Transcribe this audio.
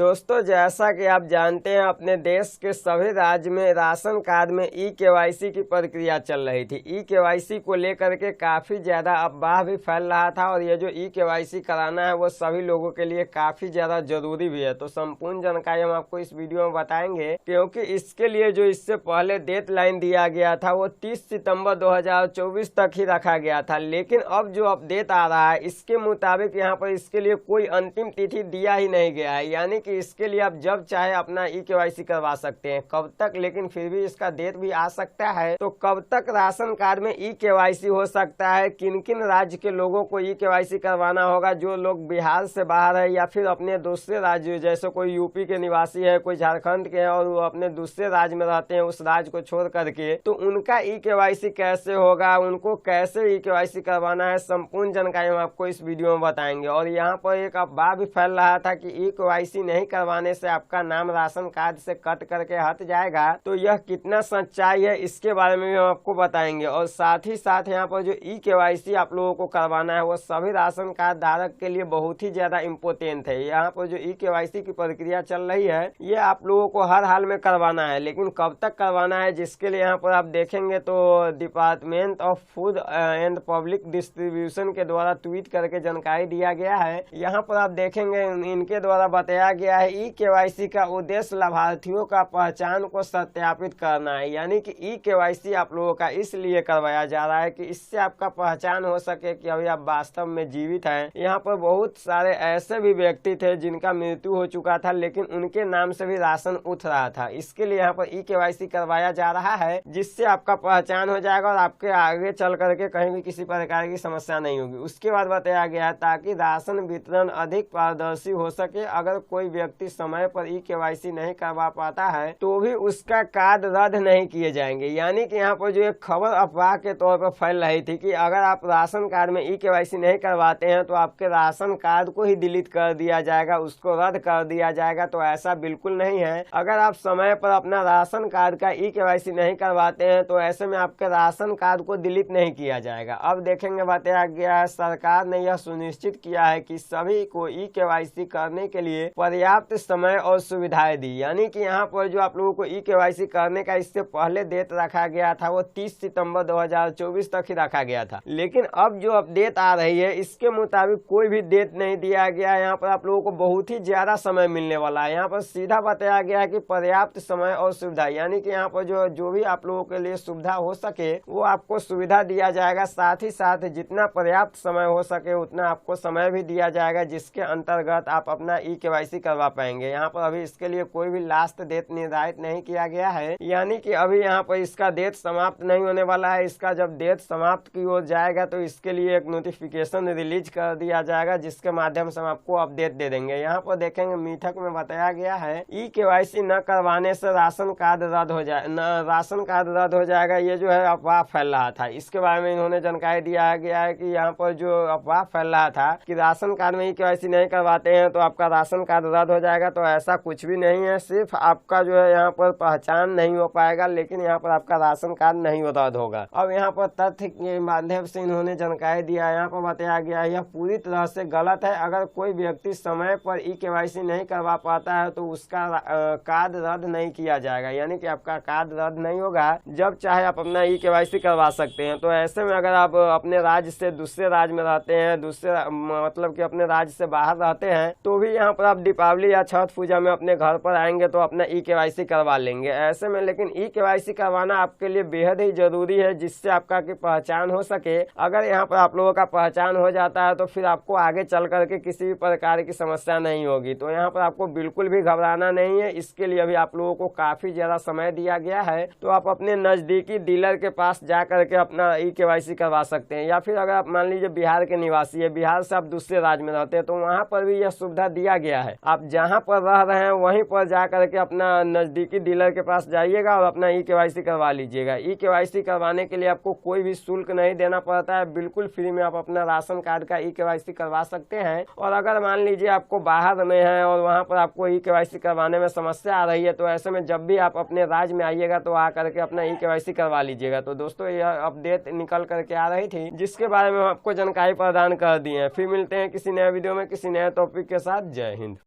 दोस्तों, जैसा कि आप जानते हैं अपने देश के सभी राज्य में राशन कार्ड में ई-केवाईसी की प्रक्रिया चल रही थी। ई-केवाईसी को लेकर के काफ़ी ज़्यादा अफवाह भी फैल रहा था और ये जो ई-केवाईसी कराना है वो सभी लोगों के लिए काफ़ी ज़्यादा ज़रूरी भी है। तो संपूर्ण जानकारी हम आपको इस वीडियो में बताएंगे, क्योंकि इसके लिए जो इससे पहले डेडलाइन दिया गया था वो 30 सितंबर 2024 तक ही रखा गया था। लेकिन अब जो अपडेट आ रहा है इसके मुताबिक यहाँ पर इसके लिए कोई अंतिम तिथि दिया ही नहीं गया है, यानी कि इसके लिए आप जब चाहे अपना ई-केवाईसी करवा सकते हैं। कब तक, लेकिन फिर भी इसका डेट भी आ सकता है। तो कब तक राशन कार्ड में ई-केवाईसी हो सकता है, किन किन राज्य के लोगों को ई-केवाईसी करवाना होगा, जो लोग बिहार से बाहर है या फिर अपने दूसरे राज्य, जैसे कोई यूपी के निवासी है, कोई झारखंड के हैं और वो अपने दूसरे राज्य में रहते हैं, उस राज्य को छोड़ करके, तो उनका ई-केवाईसी कैसे होगा, उनको कैसे ई-केवाईसी करवाना है, संपूर्ण जानकारी हम आपको इस वीडियो में बताएंगे। और यहाँ पर एक अफवाह भी फैल रहा था कि ई-केवाईसी नहीं करवाने से आपका नाम राशन कार्ड से कट करके हट जाएगा, तो यह कितना सच्चाई है इसके बारे में भी हम आपको बताएंगे। और साथ ही साथ यहाँ पर जो ई-केवाईसी आप लोगों को करवाना है वो सभी राशन कार्ड धारक के लिए बहुत ही ज्यादा इम्पोर्टेंट है। यहाँ पर जो ई-केवाईसी की प्रक्रिया चल रही है ये आप लोगों को हर हाल में करवाना है, लेकिन कब तक करवाना है, जिसके लिए यहाँ पर आप देखेंगे तो department of food and public distribution के द्वारा ट्वीट करके जानकारी दिया गया है। यहाँ पर आप देखेंगे इनके द्वारा बताया गया है ई-केवाईसी का उद्देश्य लाभार्थियों का पहचान को सत्यापित करना है, यानी कि ई-केवाईसी आप लोगों का इसलिए करवाया जा रहा है कि इससे आपका पहचान हो सके कि अभी आप वास्तव में जीवित हैं। यहाँ पर बहुत सारे ऐसे भी व्यक्ति थे जिनका मृत्यु हो चुका था, लेकिन उनके नाम से भी राशन उठ रहा था। इसके लिए यहाँ पर ई-केवाईसी करवाया जा रहा है, जिससे आपका पहचान हो जाएगा और आपके आगे चल करके कहीं भी किसी प्रकार की समस्या नहीं होगी। उसके बाद बताया गया है ताकि राशन वितरण अधिक पारदर्शी हो सके, अगर कोई व्यक्ति समय पर ई-केवाईसी नहीं करवा पाता है तो भी उसका कार्ड रद्द नहीं किए जाएंगे। यानी कि यहाँ पर जो एक खबर अफवाह के तौर पर फैल रही थी कि अगर आप राशन कार्ड में ई-केवाईसी नहीं करवाते हैं तो आपके राशन कार्ड को ही डिलीट कर दिया जाएगा, उसको रद्द कर दिया जाएगा, तो ऐसा बिल्कुल नहीं है। अगर आप समय पर अपना राशन कार्ड का ई-केवाईसी नहीं करवाते हैं तो ऐसे में आपके राशन कार्ड को डिलीट नहीं किया जाएगा। अब देखेंगे बताया गया है सरकार ने यह सुनिश्चित किया है कि सभी को ई-केवाईसी करने के लिए पर्याप्त समय और सुविधाएं दी। यानी कि यहाँ पर जो आप लोगों को ई-केवाईसी करने का इससे पहले डेट रखा गया था वो 30 सितंबर 2024 तक ही रखा गया था, लेकिन अब जो अपडेट आ रही है इसके मुताबिक कोई भी डेट नहीं दिया गया। यहाँ पर आप लोगों को बहुत ही ज्यादा समय मिलने वाला है। यहाँ पर सीधा बताया गया है कि पर्याप्त समय और सुविधा, यानी कि यहाँ पर जो भी आप लोगों के लिए सुविधा हो सके वो आपको सुविधा दिया जाएगा। साथ ही साथ जितना पर्याप्त समय हो सके उतना आपको समय भी दिया जाएगा, जिसके अंतर्गत आप अपना ई-केवाईसी करवा पाएंगे। यहाँ पर अभी इसके लिए कोई भी लास्ट डेट निर्धारित नहीं किया गया है, यानी कि अभी यहाँ पर इसका डेट समाप्त नहीं होने वाला है। इसका जब डेट समाप्त की ओर जाएगा तो इसके लिए एक नोटिफिकेशन रिलीज कर दिया जाएगा, जिसके माध्यम से हम आपको अपडेट दे देंगे। यहाँ पर देखेंगे मीठक में बताया गया है ई-केवाईसी न करवाने से राशन कार्ड रद्द हो जाए, राशन कार्ड रद्द हो जाएगा, ये जो है अफवाह फैल रहा था। इसके बारे में इन्होंने जानकारी दिया गया है कि यहाँ पर जो अफवाह फैल रहा था कि राशन कार्ड में ई-केवाईसी नहीं करवाते हैं तो आपका राशन कार्ड रद्द हो जाएगा, तो ऐसा कुछ भी नहीं है। सिर्फ आपका जो है यहाँ पर पहचान नहीं हो पाएगा, लेकिन यहाँ पर आपका राशन कार्ड नहीं रद्द होगा। अब यहाँ पर तथ्य के माध्यम से इन्होंने जानकारी दिया, यहाँ पर बताया गया यह पूरी तरह से गलत है। अगर कोई व्यक्ति समय पर ई-केवाईसी नहीं करवा पाता है तो उसका कार्ड रद्द नहीं किया जाएगा, यानी कि आपका कार्ड रद्द नहीं होगा। जब चाहे आप अपना ई-केवाईसी करवा सकते हैं। तो ऐसे में अगर आप अपने राज्य से दूसरे राज्य में रहते हैं, दूसरे मतलब कि अपने राज्य से बाहर रहते हैं, तो भी यहाँ पर आप दीपावली या छठ पूजा में अपने घर पर आएंगे तो अपना ई-केवाईसी करवा लेंगे। ऐसे में लेकिन ई-केवाईसी करवाना आपके लिए बेहद ही जरूरी है, जिससे आपका की पहचान हो सके। अगर यहाँ पर आप लोगों का पहचान हो जाता है तो फिर आपको आगे चल करके किसी भी प्रकार की समस्या नहीं होगी। तो यहाँ पर आपको बिल्कुल भी घबराना नहीं है। इसके लिए अभी आप लोगों को काफी ज्यादा समय दिया गया है, तो आप अपने नजदीकी डीलर के पास जा करके अपना ई-केवाईसी करवा सकते हैं। या फिर अगर आप मान लीजिए बिहार के निवासी है, बिहार से आप दूसरे राज्य में रहते हैं, तो वहाँ पर भी यह सुविधा दिया गया है। आप जहाँ पर रह रहे हैं वहीं पर जा करके अपना नजदीकी डीलर के पास जाइएगा और अपना ई-केवाईसी करवा लीजिएगा। ई-केवाईसी करवाने के लिए आपको कोई भी शुल्क नहीं देना पड़ता है, बिल्कुल फ्री में आप अपना राशन कार्ड का ई-केवाईसी करवा सकते हैं। और अगर मान लीजिए आपको बाहर में है और वहाँ पर आपको ई-केवाईसी करवाने में समस्या आ रही है, तो ऐसे में जब भी आप अपने राज्य में आइएगा तो आ करके अपना ई-केवाईसी करवा लीजिएगा। तो दोस्तों यह अपडेट निकल करके आ रही थी, जिसके बारे में हम आपको जानकारी प्रदान कर दी है। फिर मिलते हैं किसी नए वीडियो में किसी नए टॉपिक के साथ। जय हिंद।